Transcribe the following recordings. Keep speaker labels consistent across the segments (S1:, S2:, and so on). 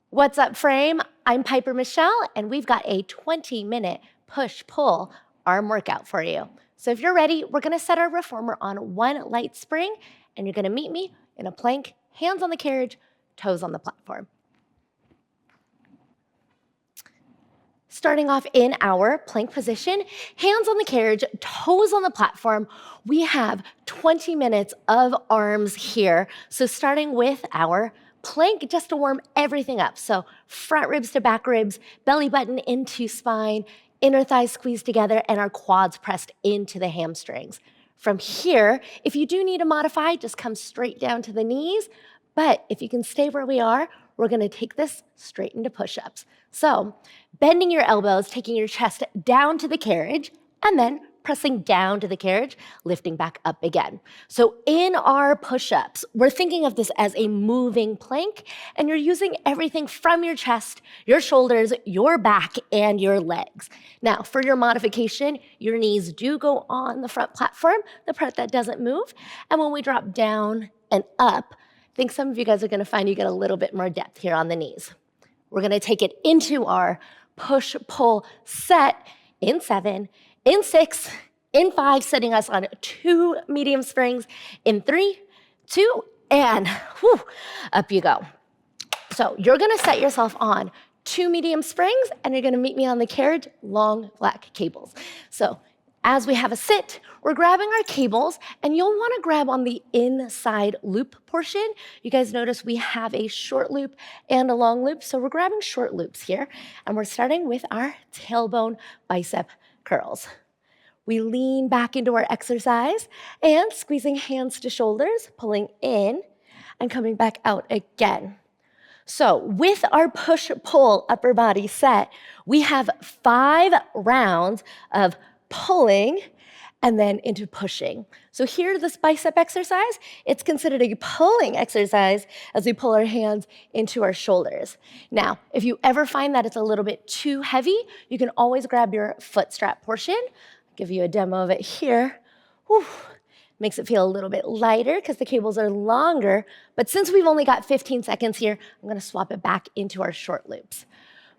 S1: What's up, Frame? I'm Piper Michelle, and we've got a 20-minute push-pull arm workout for you. So if you're ready, we're gonna set our reformer on one light spring, and you're gonna meet me in a plank, hands on the carriage, toes on the platform. Starting off in our plank position, hands on the carriage, toes on the platform, we have 20 minutes of arms here. So starting with our plank, just to warm everything up. So front ribs to back ribs, belly button into spine, inner thighs squeezed together, and our quads pressed into the hamstrings. From here, if you do need to modify, just come straight down to the knees. But if you can stay where we are, we're gonna take this straight into push-ups. So bending your elbows, taking your chest down to the carriage, and then pressing down to the carriage, lifting back up again. So in our push-ups, we're thinking of this as a moving plank, and you're using everything from your chest, your shoulders, your back, and your legs. Now, for your modification, your knees do go on the front platform, the part that doesn't move, and when we drop down and up, I think some of you guys are gonna find you get a little bit more depth here on the knees. We're gonna take it into our push-pull set in 7, in 6, in 5, setting us on 2 medium springs, in 3, 2, and whew, up you go. So you're gonna set yourself on 2 medium springs, and you're gonna meet me on the carriage, long black cables. So as we have a sit, we're grabbing our cables, and you'll wanna grab on the inside loop portion. You guys notice we have a short loop and a long loop, so we're grabbing short loops here, and we're starting with our tailbone bicep curls. We lean back into our exercise and squeezing hands to shoulders, pulling in and coming back out again. So with our push-pull upper body set, we have 5 rounds of pulling and then into pushing. So here, this bicep exercise, it's considered a pulling exercise as we pull our hands into our shoulders. Now, if you ever find that it's a little bit too heavy, you can always grab your foot strap portion. I'll give you a demo of it here. Whew. Makes it feel a little bit lighter because the cables are longer, but since we've only got 15 seconds here, I'm gonna swap it back into our short loops.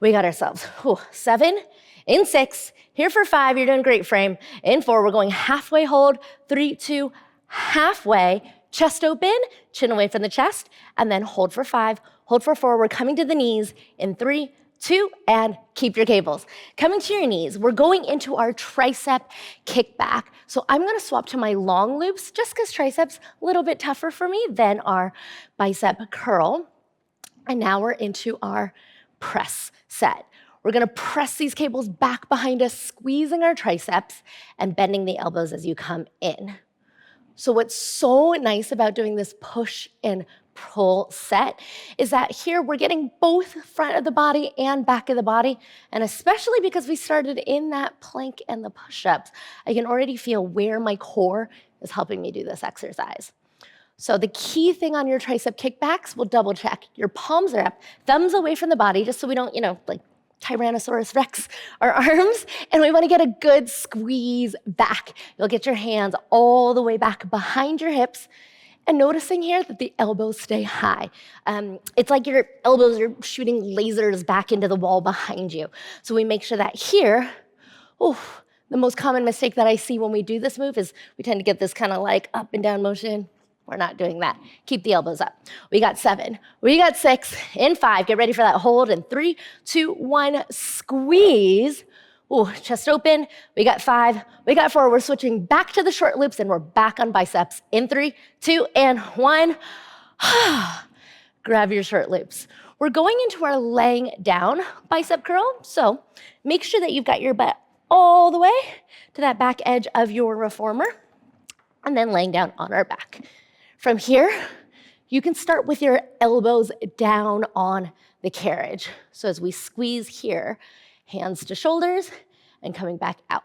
S1: We got ourselves 7, in 6, here for 5, you're doing great, Frame. In 4, we're going halfway hold, 3, 2, halfway, chest open, chin away from the chest, and then hold for 5, hold for 4, we're coming to the knees, in 3, 2, and keep your cables. Coming to your knees, we're going into our tricep kickback. So I'm gonna swap to my long loops, just because triceps a little bit tougher for me than our bicep curl. And now we're into our press set. We're gonna press these cables back behind us, squeezing our triceps and bending the elbows as you come in. So what's so nice about doing this push and pull set is that here we're getting both front of the body and back of the body, and especially because we started in that plank and the push-ups, I can already feel where my core is helping me do this exercise. So the key thing on your tricep kickbacks, we'll double check. Your palms are up, thumbs away from the body, just so we don't, like Tyrannosaurus Rex our arms, and we wanna get a good squeeze back. You'll get your hands all the way back behind your hips, and noticing here that the elbows stay high. It's like your elbows are shooting lasers back into the wall behind you. So we make sure that here, the most common mistake that I see when we do this move is we tend to get this kind of like up and down motion. We're not doing that. Keep the elbows up. We got 7, we got 6, in 5, get ready for that hold, in 3, 2, 1, squeeze. Chest open, we got 5, we got 4, we're switching back to the short loops and we're back on biceps. In 3, 2, and 1, grab your short loops. We're going into our laying down bicep curl, so make sure that you've got your butt all the way to that back edge of your reformer, and then laying down on our back. From here, you can start with your elbows down on the carriage. So as we squeeze here, hands to shoulders and coming back out.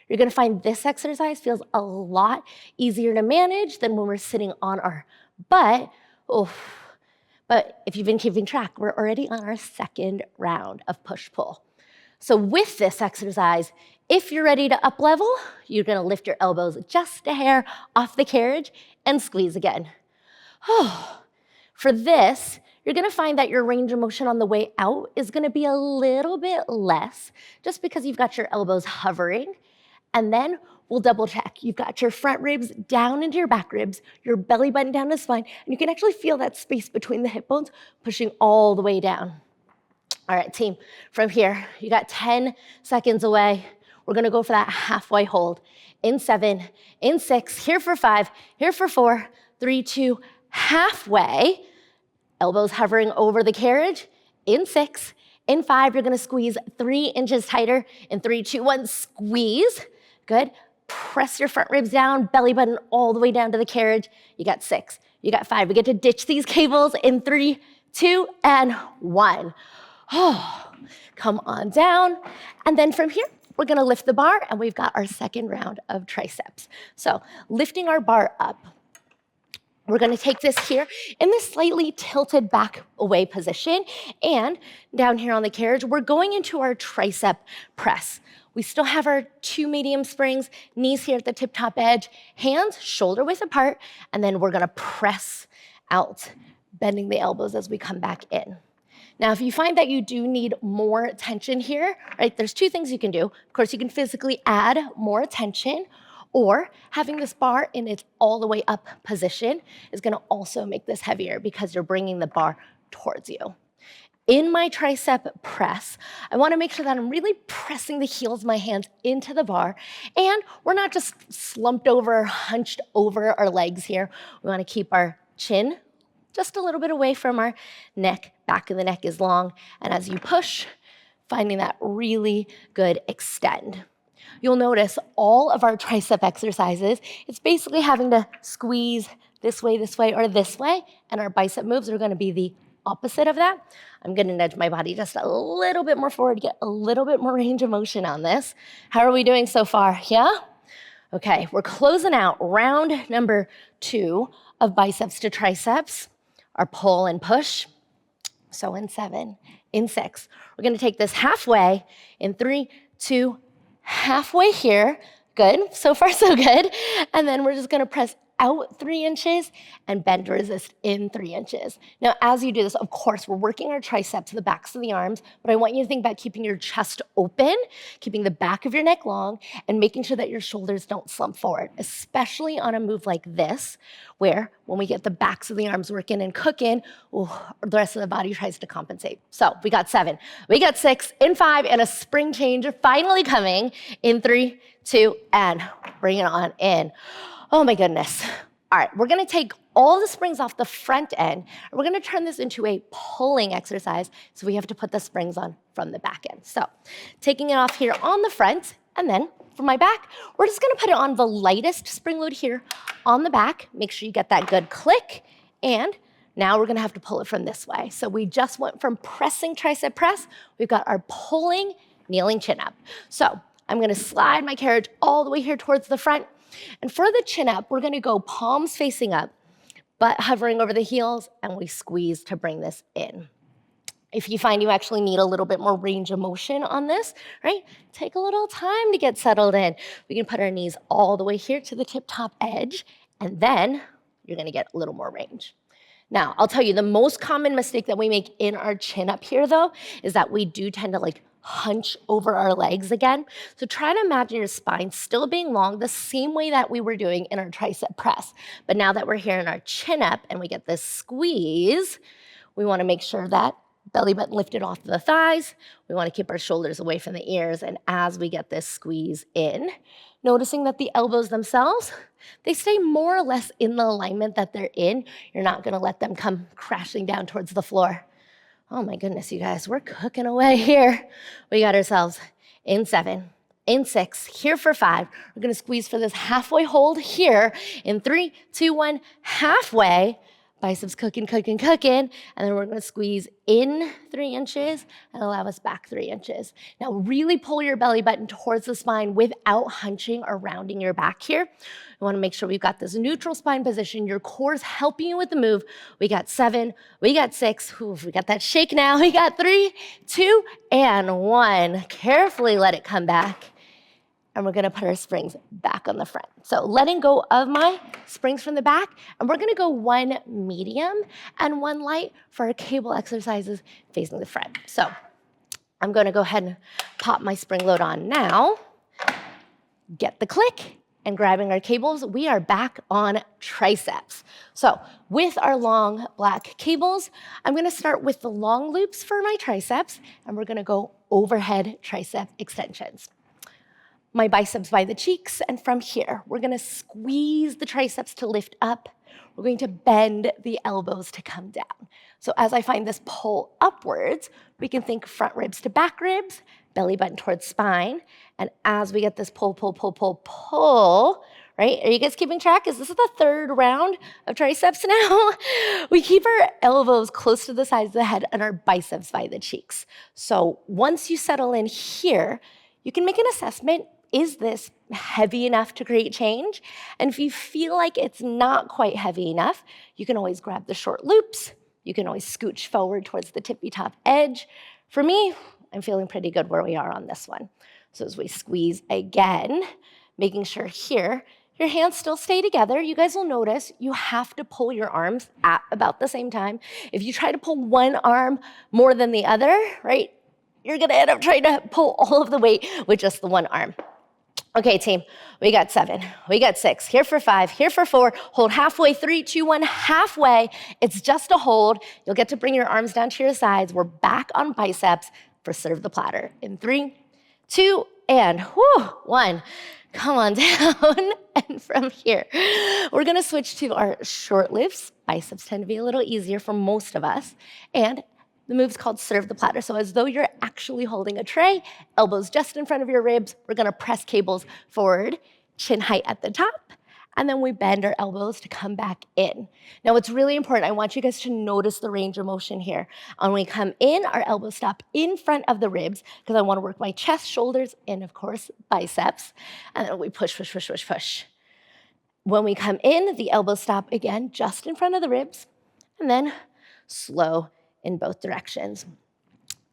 S1: You're gonna find this exercise feels a lot easier to manage than when we're sitting on our butt. But if you've been keeping track, we're already on our 2nd round of push-pull. So with this exercise, if you're ready to up level, you're gonna lift your elbows just a hair off the carriage and squeeze again. For this, you're gonna find that your range of motion on the way out is gonna be a little bit less, just because you've got your elbows hovering. And then we'll double check. You've got your front ribs down into your back ribs, your belly button down to the spine, and you can actually feel that space between the hip bones pushing all the way down. All right, team, from here, you got 10 seconds away. We're gonna go for that halfway hold. In 7, in 6, here for 5, here for 4, 3, 2, halfway. Elbows hovering over the carriage. In 6, in 5, you're gonna squeeze 3 inches tighter. In 3, 2, 1, squeeze. Good. Press your front ribs down, belly button all the way down to the carriage. You got 6, you got 5. We get to ditch these cables in 3, 2, and 1. Oh, come on down. And then from here, we're gonna lift the bar, and we've got our second round of triceps. So lifting our bar up, we're gonna take this here in this slightly tilted back away position, and down here on the carriage, we're going into our tricep press. We still have our 2 medium springs, knees here at the tip-top edge, hands shoulder width apart, and then we're gonna press out, bending the elbows as we come back in. Now, if you find that you do need more tension here, right, there's 2 things you can do. Of course, you can physically add more tension, or having this bar in its all the way up position is gonna also make this heavier because you're bringing the bar towards you. In my tricep press, I wanna make sure that I'm really pressing the heels of my hands into the bar, and we're not just slumped over, hunched over our legs here. We wanna keep our chin just a little bit away from our neck. Back of the neck is long, and as you push, finding that really good extend. You'll notice all of our tricep exercises, it's basically having to squeeze this way, or this way, and our bicep moves are gonna be the opposite of that. I'm gonna nudge my body just a little bit more forward, get a little bit more range of motion on this. How are we doing so far? Yeah? Okay, we're closing out round number 2 of biceps to triceps, our pull and push. So in 7, in 6, we're gonna take this halfway. In 3, 2, halfway here. Good, so far so good. And then we're just gonna press out 3 inches and bend to resist in 3 inches. Now, as you do this, of course, we're working our triceps, the backs of the arms, but I want you to think about keeping your chest open, keeping the back of your neck long, and making sure that your shoulders don't slump forward, especially on a move like this, where when we get the backs of the arms working and cooking, the rest of the body tries to compensate. So we got 7, we got 6, in 5, and a spring change finally coming in 3, 2, and bring it on in. Oh my goodness. All right, we're gonna take all the springs off the front end, and we're gonna turn this into a pulling exercise, so we have to put the springs on from the back end. So taking it off here on the front, and then for my back, we're just gonna put it on the lightest spring load here on the back. Make sure you get that good click, and now we're gonna have to pull it from this way. So we just went from pressing tricep press, we've got our pulling, kneeling chin up. So I'm gonna slide my carriage all the way here towards the front, and for the chin up, we're gonna go palms facing up, butt hovering over the heels, and we squeeze to bring this in. If you find you actually need a little bit more range of motion on this, right, take a little time to get settled in. We can put our knees all the way here to the tip-top edge, and then you're gonna get a little more range. Now, I'll tell you, the most common mistake that we make in our chin up here, though, is that we do tend to hunch over our legs again. So try to imagine your spine still being long the same way that we were doing in our tricep press. But now that we're here in our chin up and we get this squeeze, we wanna make sure that belly button lifted off the thighs. We wanna keep our shoulders away from the ears. And as we get this squeeze in, noticing that the elbows themselves, they stay more or less in the alignment that they're in. You're not gonna let them come crashing down towards the floor. Oh my goodness, you guys, we're cooking away here. We got ourselves in 7, in 6, here for 5. We're gonna squeeze for this halfway hold here in 3, 2, 1, halfway. Biceps cooking, and then we're gonna squeeze in 3 inches and allow us back 3 inches. Now really pull your belly button towards the spine without hunching or rounding your back here. We wanna make sure we've got this neutral spine position. Your core's helping you with the move. We got 7, we got 6, we got that shake now. We got 3, 2, and 1. Carefully let it come back. and we're gonna put our springs back on the front. So letting go of my springs from the back, and we're gonna go one medium and one light for our cable exercises facing the front. So I'm gonna go ahead and pop my spring load on now, get the click, and grabbing our cables, we are back on triceps. So with our long black cables, I'm gonna start with the long loops for my triceps, and we're gonna go overhead tricep extensions. My biceps by the cheeks, and from here, we're gonna squeeze the triceps to lift up. We're going to bend the elbows to come down. So as I find this pull upwards, we can think front ribs to back ribs, belly button towards spine. And as we get this pull, right? Are you guys keeping track? Is this the third round of triceps now? We keep our elbows close to the sides of the head and our biceps by the cheeks. So once you settle in here, you can make an assessment. Is this heavy enough to create change? And if you feel like it's not quite heavy enough, you can always grab the short loops. You can always scooch forward towards the tippy top edge. For me, I'm feeling pretty good where we are on this one. So as we squeeze again, making sure here, your hands still stay together. You guys will notice you have to pull your arms at about the same time. If you try to pull one arm more than the other, right, you're gonna end up trying to pull all of the weight with just the one arm. Okay, team, we got 7, we got 6, here for 5, here for 4, hold halfway, 3, 2, 1, halfway. It's just a hold. You'll get to bring your arms down to your sides. We're back on biceps for serve the platter. In 3, 2, and 1. Come on down. And from here, we're gonna switch to our short lifts. Biceps tend to be a little easier for most of us. And the move's called serve the platter. So as though you're actually holding a tray, elbows just in front of your ribs, we're gonna press cables forward, chin height at the top, and then we bend our elbows to come back in. Now, what's really important, I want you guys to notice the range of motion here. When we come in, our elbows stop in front of the ribs, because I wanna work my chest, shoulders, and of course, biceps. And then we push. When we come in, the elbows stop again, just in front of the ribs, and then slow in both directions.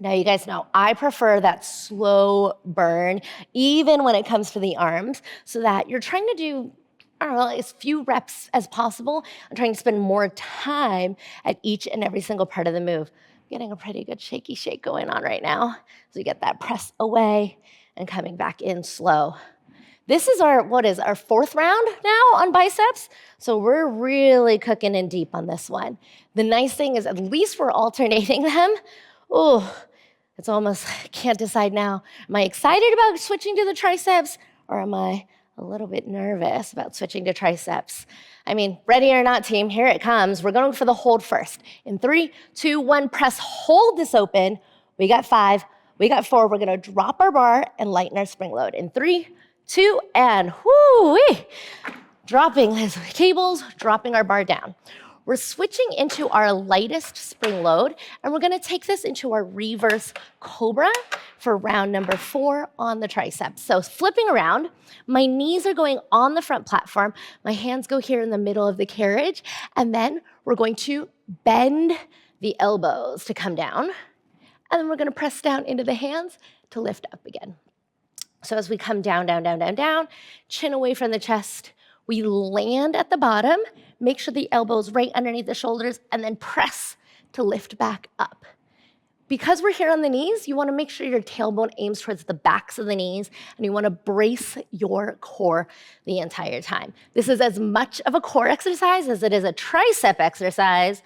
S1: Now, you guys know I prefer that slow burn, even when it comes to the arms, so that you're trying to do, I don't know, as few reps as possible. I'm trying to spend more time at each and every single part of the move. I'm getting a pretty good shaky shake going on right now. So we get that press away and coming back in slow. This is our 4th round now on biceps. So we're really cooking in deep on this one. The nice thing is at least we're alternating them. Oh, it's almost, can't decide now. Am I excited about switching to the triceps, or am I a little bit nervous about switching to triceps? I mean, ready or not, team, here it comes. We're going for the hold first. In 3, 2, 1, press, hold this open. We got 5, we got 4. We're gonna drop our bar and lighten our spring load. In 3, 2, and whoo-wee. Dropping his cables, dropping our bar down. We're switching into our lightest spring load, and we're gonna take this into our reverse cobra for round number 4 on the triceps. So flipping around, my knees are going on the front platform, my hands go here in the middle of the carriage, and then we're going to bend the elbows to come down, and then we're gonna press down into the hands to lift up again. So as we come down, chin away from the chest, we land at the bottom, make sure the elbow's right underneath the shoulders, and then press to lift back up. Because we're here on the knees, you wanna make sure your tailbone aims towards the backs of the knees, and you wanna brace your core the entire time. This is as much of a core exercise as it is a tricep exercise.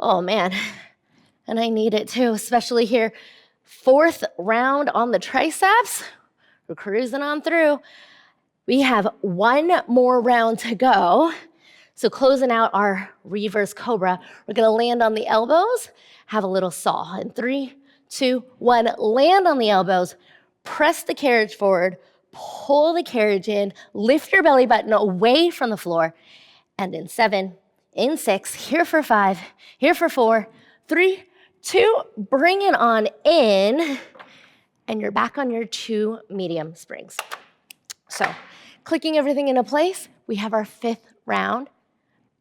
S1: Oh man, and I need it too, especially here. 4th round on the triceps. We're cruising on through. We have 1 more round to go. So closing out our reverse cobra, we're gonna land on the elbows, have a little saw. In 3, 2, 1, land on the elbows, press the carriage forward, pull the carriage in, lift your belly button away from the floor, and in 7, in 6, here for 5, here for 4, 3, 2, bring it on in, and you're back on your 2 medium springs. So clicking everything into place, we have our 5th round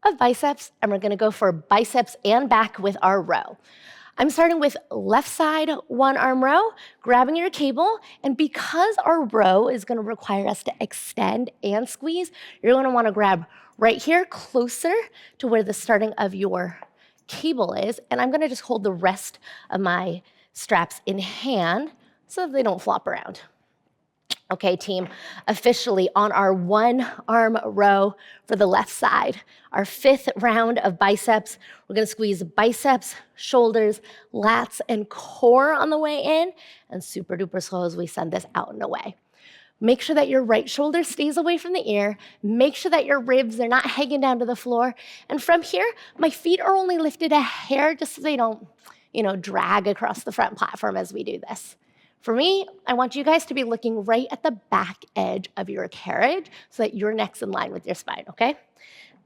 S1: of biceps, and we're gonna go for biceps and back with our row. I'm starting with left side one arm row, grabbing your cable, and because our row is gonna require us to extend and squeeze, you're gonna wanna grab right here closer to where the starting of your cable is, and I'm gonna just hold the rest of my straps in hand so that they don't flop around. Okay, team, officially on our one arm row for the left side, our 5th round of biceps. We're gonna squeeze biceps, shoulders, lats, and core on the way in, and super duper slow as we send this out and away. Make sure that your right shoulder stays away from the ear. Make sure that your ribs are not hanging down to the floor. And from here, my feet are only lifted a hair just so they don't, drag across the front platform as we do this. For me, I want you guys to be looking right at the back edge of your carriage so that your neck's in line with your spine, okay?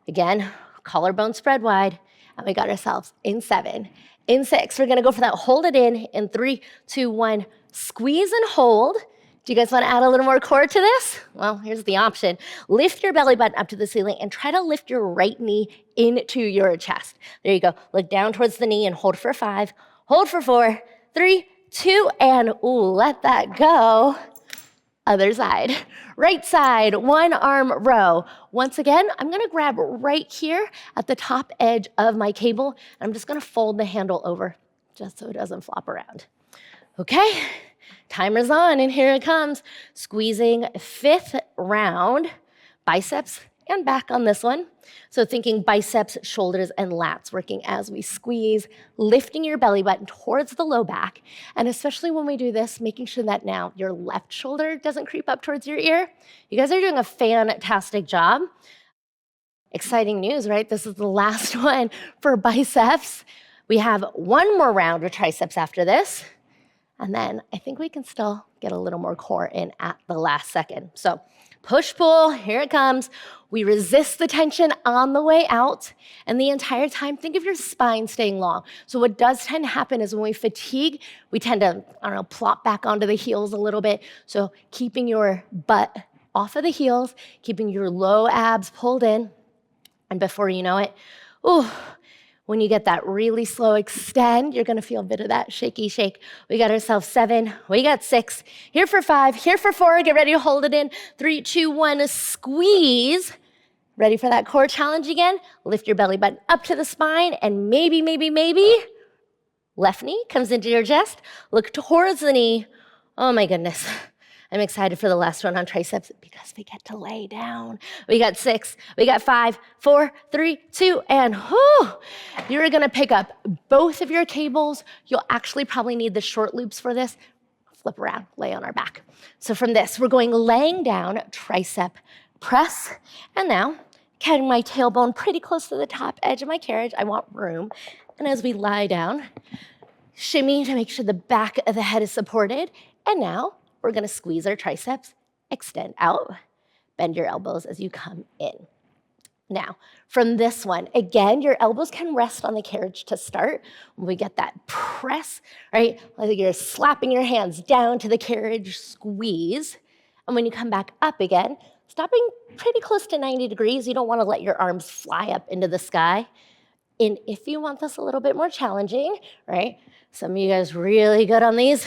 S1: Again, collarbone spread wide, and we got ourselves in 7. In 6, we're gonna go for that hold it in 3, 2, 1, squeeze and hold. Do you guys wanna add a little more core to this? Well, here's the option. Lift your belly button up to the ceiling and try to lift your right knee into your chest. There you go. Look down towards the knee and hold for 5, hold for 4, 3, 2, and let that go. Other side. Right side, one arm row. Once again, I'm gonna grab right here at the top edge of my cable, and I'm just gonna fold the handle over just so it doesn't flop around. Okay, timer's on, and here it comes. Squeezing 5th round, biceps and back on this one. So thinking biceps, shoulders, and lats working as we squeeze, lifting your belly button towards the low back. And especially when we do this, making sure that now your left shoulder doesn't creep up towards your ear. You guys are doing a fantastic job. Exciting news, right? This is the last one for biceps. We have one more round of triceps after this. And then I think we can still get a little more core in at the last second. So push-pull, here it comes. We resist the tension on the way out, and the entire time, think of your spine staying long. So what does tend to happen is when we fatigue, we tend to, plop back onto the heels a little bit. So keeping your butt off of the heels, keeping your low abs pulled in, and before you know it, when you get that really slow extend, you're gonna feel a bit of that shaky shake. We got ourselves 7, we got 6, here for 5, here for 4, get ready to hold it in, 3, 2, 1, squeeze. Ready for that core challenge again? Lift your belly button up to the spine, and maybe, left knee comes into your chest, look towards the knee. Oh my goodness. I'm excited for the last one on triceps because we get to lay down. We got 6, we got 5, 4, 3, 2, and you're gonna pick up both of your cables. You'll actually probably need the short loops for this. Flip around, lay on our back. So from this, we're going laying down, tricep press, and now getting my tailbone pretty close to the top edge of my carriage. I want room. And as we lie down, shimmy to make sure the back of the head is supported. And now we're gonna squeeze our triceps, extend out, bend your elbows as you come in. Now, from this one, again, your elbows can rest on the carriage to start. When we get that press, right? Like you're slapping your hands down to the carriage, squeeze. And when you come back up again, stopping pretty close to 90 degrees. You don't wanna let your arms fly up into the sky. And if you want this a little bit more challenging, right? Some of you guys really good on these.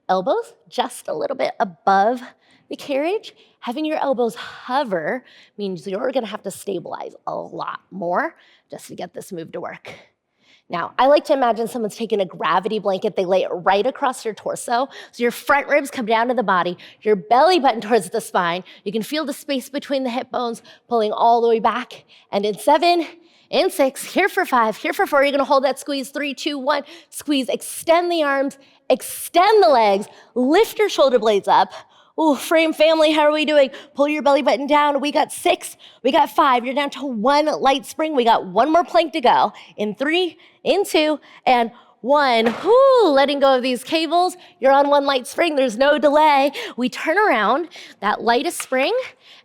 S1: Elbows just a little bit above the carriage. Having your elbows hover means you're gonna have to stabilize a lot more just to get this move to work. Now, I like to imagine someone's taking a gravity blanket, they lay it right across your torso, so your front ribs come down to the body, your belly button towards the spine. You can feel the space between the hip bones pulling all the way back. And in 7, in 6, here for 5, here for 4, you're gonna hold that squeeze, 3, 2, 1, squeeze, extend the arms, extend the legs, lift your shoulder blades up. Frame family, how are we doing? Pull your belly button down. We got 6, we got 5. You're down to 1 light spring. We got 1 more plank to go. In 3, in 2, and 1. Letting go of these cables. You're on 1 light spring. There's no delay. We turn around, that lightest spring,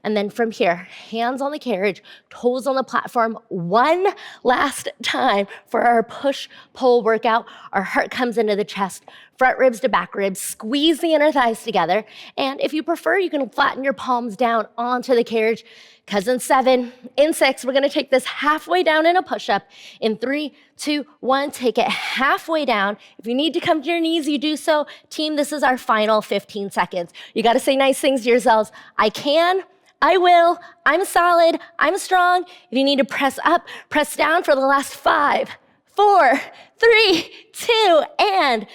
S1: and then from here, hands on the carriage, toes on the platform, 1 last time for our push-pull workout. Our heart comes into the chest, front ribs to back ribs, squeeze the inner thighs together. And if you prefer, you can flatten your palms down onto the carriage, because in 7, in 6, we're gonna take this halfway down in a push-up. In 3, 2, 1. Take it halfway down. If you need to come to your knees, you do so. Team, this is our final 15 seconds. You got to say nice things to yourselves. I can, I will, I'm solid, I'm strong. If you need to press up, press down for the last 5, 4, 3, 2, and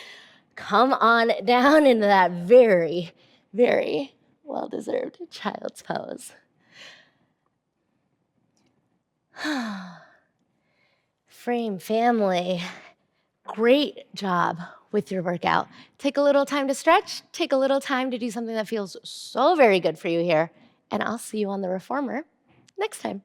S1: come on down into that very, very well-deserved child's pose. Frame family, great job with your workout. Take a little time to stretch, take a little time to do something that feels so very good for you here, and I'll see you on the reformer next time.